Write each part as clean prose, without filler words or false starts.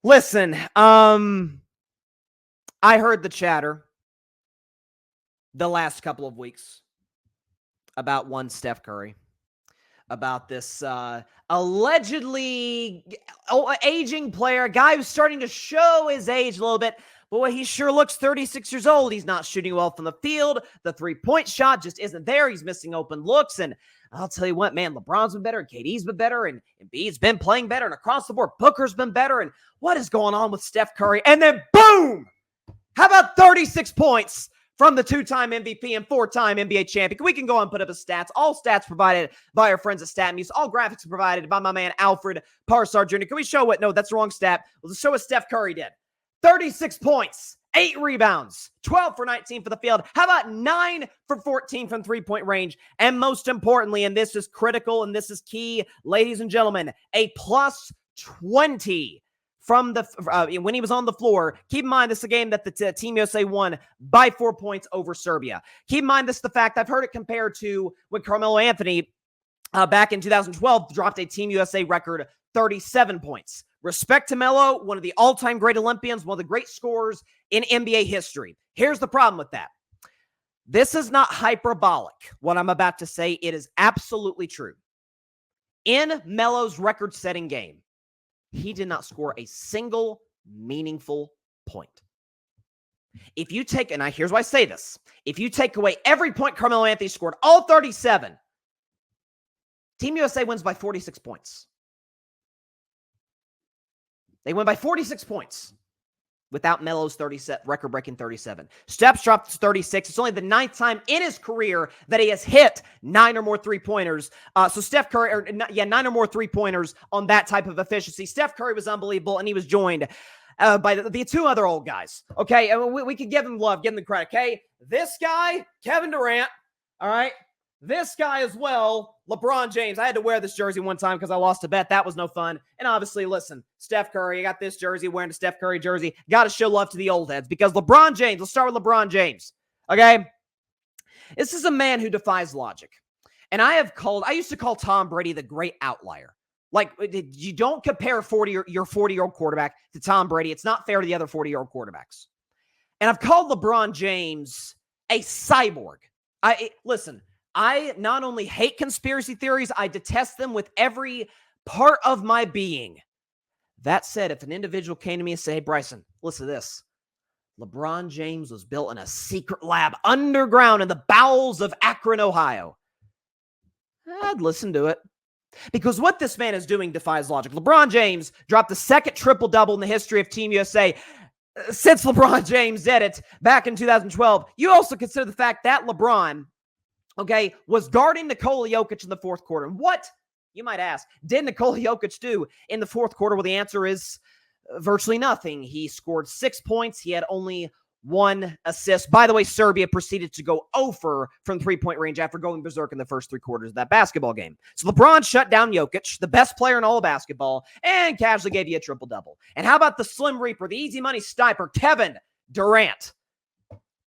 Listen, I heard the chatter the last couple of weeks about one Steph Curry, about this allegedly aging player, a guy who's starting to show his age a little bit. Boy, he sure looks 36 years old. He's not shooting well from the field. The three-point shot just isn't there. He's missing open looks. And I'll tell you what, man, LeBron's been better, KD's been better, and Embiid's been playing better, and across the board, Booker's been better. And what is going on with Steph Curry? And then boom! How about 36 points from the two-time MVP and four-time NBA champion? We can go and put up his stats. All stats provided by our friends at StatMuse. All graphics provided by my man Alfred Parsard Jr. Can we show what? No, that's the wrong stat. Let's show what Steph Curry did. 36 points, 8 rebounds, 12 for 19 for the field. How about 9 for 14 from three-point range? And most importantly, and this is critical and this is key, ladies and gentlemen, a plus 20 from the when he was on the floor. Keep in mind, this is a game that the Team USA won by 4 points over Serbia. Keep in mind, this is the fact I've heard it compared to when Carmelo Anthony back in 2012 dropped a Team USA record 37 points. Respect to Melo, one of the all-time great Olympians, one of the great scorers in NBA history. Here's the problem with that. This is not hyperbolic, what I'm about to say. It is absolutely true. In Melo's record-setting game, he did not score a single meaningful point. If you take, and here's why I say this, if you take away every point Carmelo Anthony scored, all 37, Team USA wins by 46 points. They win by 46 points without Melo's record-breaking 37. Steph's dropped to 36. It's only the 9th time in his career that he has hit 9 or more three-pointers. So Steph Curry, 9 or more three-pointers on that type of efficiency. Steph Curry was unbelievable, and he was joined by the two other old guys. Okay, we could give him love, give him the credit. Okay, this guy, Kevin Durant, all right? This guy as well, LeBron James. I had to wear this jersey one time because I lost a bet. That was no fun. And obviously, listen, Steph Curry, I got this jersey, wearing a Steph Curry jersey. Got to show love to the old heads because LeBron James, let's start with LeBron James, okay? This is a man who defies logic. And I used to call Tom Brady the great outlier. Like, you don't compare your 40-year-old quarterback to Tom Brady. It's not fair to the other 40-year-old quarterbacks. And I've called LeBron James a cyborg. Listen, I not only hate conspiracy theories, I detest them with every part of my being. That said, if an individual came to me and said, hey, Bryson, listen to this. LeBron James was built in a secret lab underground in the bowels of Akron, Ohio, I'd listen to it. Because what this man is doing defies logic. LeBron James dropped the second triple-double in the history of Team USA since LeBron James did it back in 2012. You also consider the fact that LeBron, okay, was guarding Nikola Jokic in the fourth quarter. What, you might ask, did Nikola Jokic do in the fourth quarter? Well, the answer is virtually nothing. He scored 6 points. He had only 1 assist. By the way, Serbia proceeded to go 0 from three-point range after going berserk in the first 3 quarters of that basketball game. So LeBron shut down Jokic, the best player in all of basketball, and casually gave you a triple-double. And how about the Slim Reaper, the easy money sniper, Kevin Durant?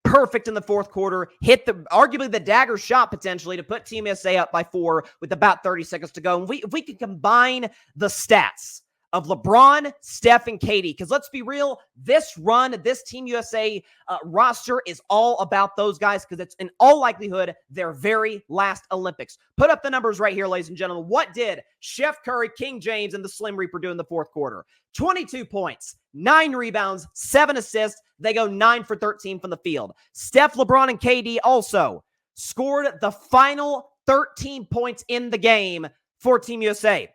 Perfect in the fourth quarter, hit arguably the dagger shot potentially to put Team USA up by 4 with about 30 seconds to go. And if we could combine the stats of LeBron, Steph, and KD, because let's be real, this run, this Team USA roster is all about those guys because it's in all likelihood their very last Olympics. Put up the numbers right here, ladies and gentlemen. What did Steph Curry, King James, and the Slim Reaper do in the fourth quarter? 22 points, 9 rebounds, 7 assists. They go 9 for 13 from the field. Steph, LeBron, and KD also scored the final 13 points in the game for Team USA.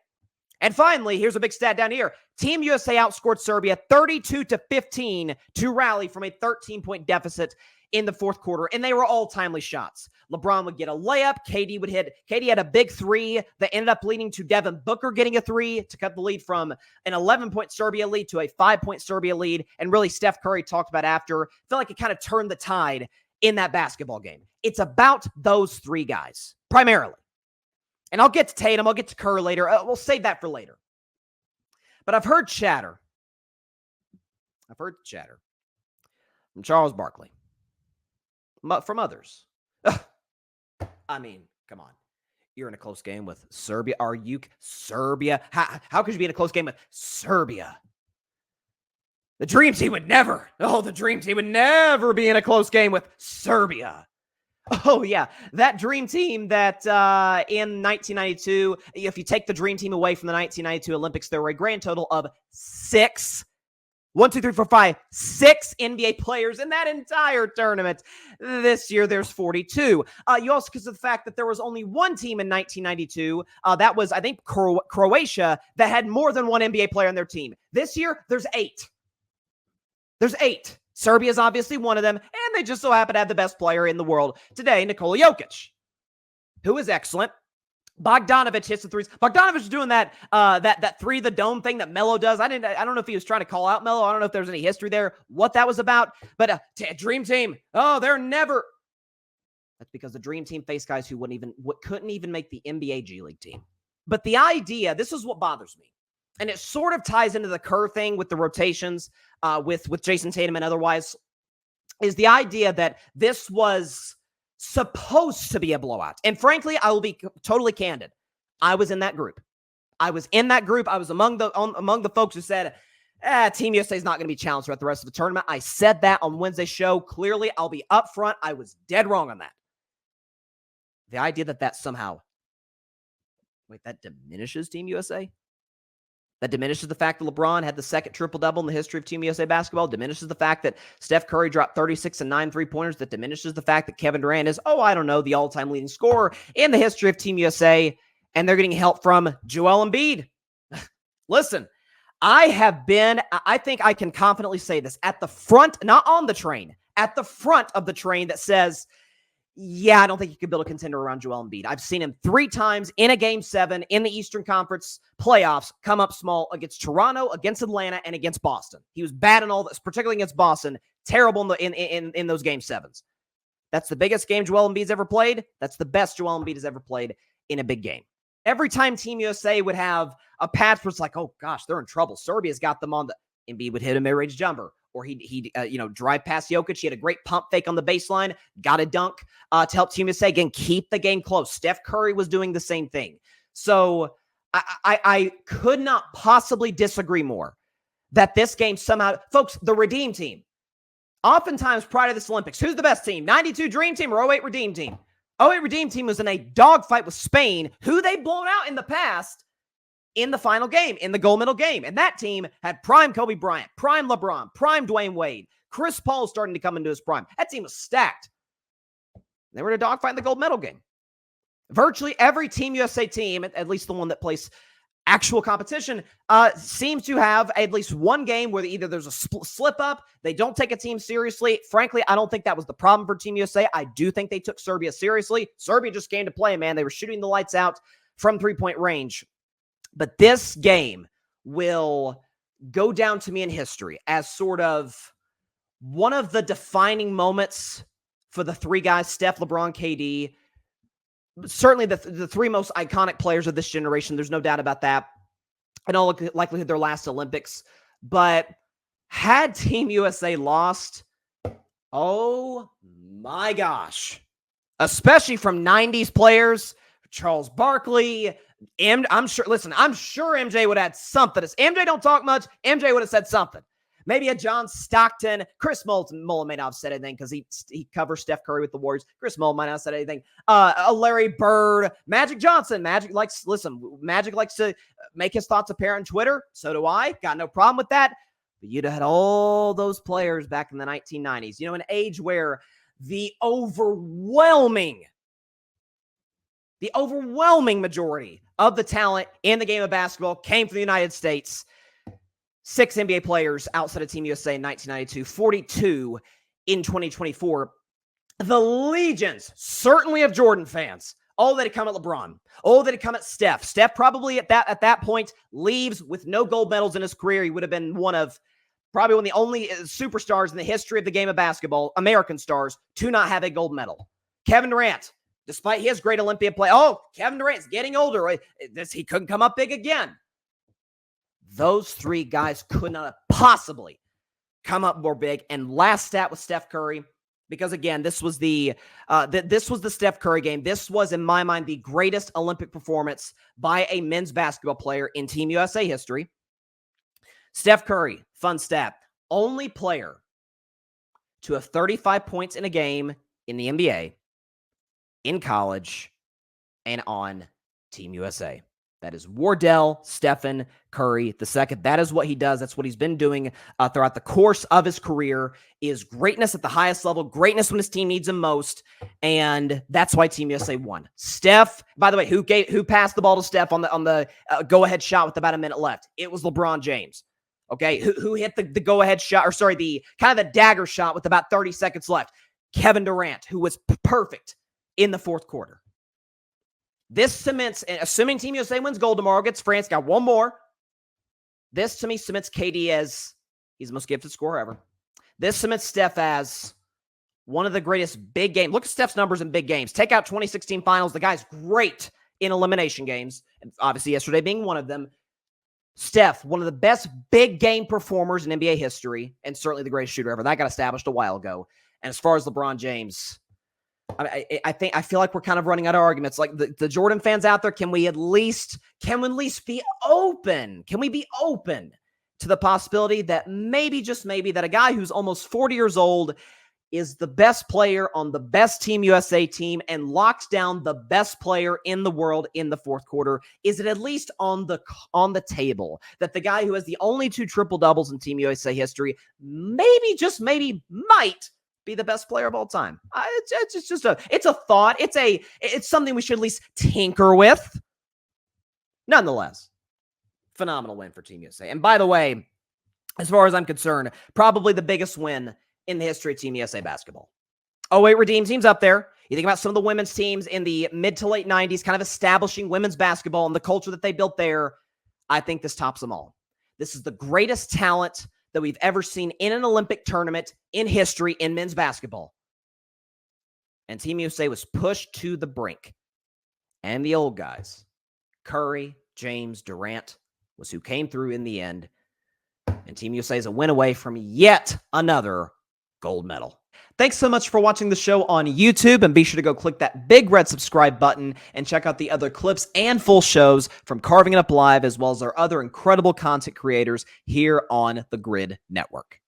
And finally, here's a big stat down here. Team USA outscored Serbia 32-15 to rally from a 13-point deficit in the fourth quarter, and they were all timely shots. LeBron would get a layup. KD had a big 3 that ended up leading to Devin Booker getting a 3 to cut the lead from an 11-point Serbia lead to a 5-point Serbia lead. And really, Steph Curry talked about after, felt like it kind of turned the tide in that basketball game. It's about those 3 guys, primarily. And I'll get to Tatum, I'll get to Curry later. We'll save that for later. But I've heard chatter. From Charles Barkley. From others. I mean, come on. You're in a close game with Serbia. Are you Serbia? How could you be in a close game with Serbia? The Dream Team would never be in a close game with Serbia. Oh, yeah. That Dream Team that in 1992, if you take the Dream Team away from the 1992 Olympics, there were a grand total of 6 NBA players in that entire tournament. This year, there's 42. You also, because of the fact that there was only one team in 1992, that was, I think, Croatia, that had more than one NBA player on their team. This year, there's 8. There's 8. Serbia is obviously one of them, and they just so happen to have the best player in the world today, Nikola Jokic, who is excellent. Bogdanovic hits the threes. Bogdanovic is doing that three the dome thing that Melo does. I don't know if he was trying to call out Melo. I don't know if there's any history there, what that was about. But Dream Team, they're never. That's because the Dream Team faced guys who couldn't even make the NBA G League team. But the idea, this is what bothers me, and it sort of ties into the Kerr thing with the rotations, with Jason Tatum and otherwise, is the idea that this was supposed to be a blowout. And frankly, I will be totally candid. I was in that group. I was among the folks who said, Team USA is not going to be challenged throughout the rest of the tournament. I said that on Wednesday's show. Clearly, I'll be upfront. I was dead wrong on that. The idea that somehow, that diminishes Team USA? That diminishes the fact that LeBron had the second triple-double in the history of Team USA basketball. Diminishes the fact that Steph Curry dropped 36 and 9 3-pointers. That diminishes the fact that Kevin Durant is, the all-time leading scorer in the history of Team USA. And they're getting help from Joel Embiid. Listen, I think I can confidently say this, at the front, not on the train, at the front of the train that says, I don't think you can build a contender around Joel Embiid. I've seen him 3 times in a Game 7 in the Eastern Conference playoffs come up small against Toronto, against Atlanta, and against Boston. He was bad in all this, particularly against Boston, terrible in those Game 7s. That's the biggest game Joel Embiid's ever played. That's the best Joel Embiid has ever played in a big game. Every time Team USA would have a patch where it's like, oh gosh, they're in trouble. Serbia's got them on the Embiid would hit a mid-range jumper. Or he'd drive past Jokic. He had a great pump fake on the baseline, got a dunk to help Team USA, again, keep the game close. Steph Curry was doing the same thing. So I could not possibly disagree more that this game somehow, folks, the Redeem Team, oftentimes prior to this Olympics, who's the best team? 92 Dream Team or 08 Redeem Team? 08 Redeem Team was in a dogfight with Spain, who they've blown out in the past, in the final game, in the gold medal game. And that team had prime Kobe Bryant, prime LeBron, prime Dwayne Wade. Chris Paul starting to come into his prime. That team was stacked. They were in a dogfight in the gold medal game. Virtually every Team USA team, at least the one that plays actual competition, seems to have at least one game where either there's a slip up, they don't take a team seriously. Frankly, I don't think that was the problem for Team USA. I do think they took Serbia seriously. Serbia just came to play, man. They were shooting the lights out from 3-point range. But this game will go down to me in history as sort of one of the defining moments for the 3 guys, Steph, LeBron, KD. Certainly the 3 most iconic players of this generation. There's no doubt about that. In all likelihood, their last Olympics. But had Team USA lost, oh my gosh, especially from 90s players, Charles Barkley, I'm sure MJ would have had something. MJ don't talk much. MJ would have said something. Maybe a John Stockton. Chris Mullin may not have said anything because he covers Steph Curry with the Warriors. Chris Mullin might not have said anything. A Larry Bird. Magic Johnson. Magic likes to make his thoughts apparent on Twitter. So do I. Got no problem with that. But you'd have had all those players back in the 1990s. An age where the overwhelming majority of the talent in the game of basketball came from the United States. 6 NBA players outside of Team USA in 1992, 42 in 2024. The legions, certainly of Jordan fans, all that had come at LeBron, all that had come at Steph. Steph probably at that point leaves with no gold medals in his career. He would have been probably one of the only superstars in the history of the game of basketball, American stars, to not have a gold medal. Kevin Durant, despite his great Olympiad play, Kevin Durant's getting older. He couldn't come up big again. Those 3 guys could not have possibly come up more big. And last stat with Steph Curry, because again, this was the Steph Curry game. This was, in my mind, the greatest Olympic performance by a men's basketball player in Team USA history. Steph Curry, fun stat, only player to have 35 points in a game in the NBA, in college, and on Team USA. That is Wardell Stephen Curry II. That is what he does. That's what he's been doing throughout the course of his career, is greatness at the highest level, greatness when his team needs him most, and that's why Team USA won. Steph, by the way, who passed the ball to Steph on the go-ahead shot with about a minute left? It was LeBron James. Okay, who hit the go-ahead shot, or sorry, the kind of the dagger shot with about 30 seconds left? Kevin Durant, who was perfect in the fourth quarter. This cements, assuming Team USA wins gold tomorrow, gets France, got one more. This, to me, cements KD as he's the most gifted scorer ever. This cements Steph as one of the greatest big games. Look at Steph's numbers in big games. Take out 2016 finals. The guy's great in elimination games, and obviously yesterday being one of them. Steph, one of the best big game performers in NBA history, and certainly the greatest shooter ever. That got established a while ago. And as far as LeBron James, I feel like we're kind of running out of arguments. Like the Jordan fans out there, can we at least be open? Can we be open to the possibility that maybe, just maybe, that a guy who's almost 40 years old is the best player on the best Team USA team and locks down the best player in the world in the fourth quarter? Is it at least on the table that the guy who has the only 2 triple-doubles in Team USA history maybe, just maybe, might be the best player of all time? It's a thought. It's something we should at least tinker with. Nonetheless, phenomenal win for Team USA. And by the way, as far as I'm concerned, probably the biggest win in the history of Team USA basketball. 08 Redeem Team's up there. You think about some of the women's teams in the mid to late 90s, kind of establishing women's basketball and the culture that they built there. I think this tops them all. This is the greatest talent that we've ever seen in an Olympic tournament in history in men's basketball. And Team USA was pushed to the brink. And the old guys, Curry, James, Durant, was who came through in the end. And Team USA is a win away from yet another gold medal. Thanks so much for watching the show on YouTube, and be sure to go click that big red subscribe button and check out the other clips and full shows from Carving It Up Live, as well as our other incredible content creators here on the Grid Network.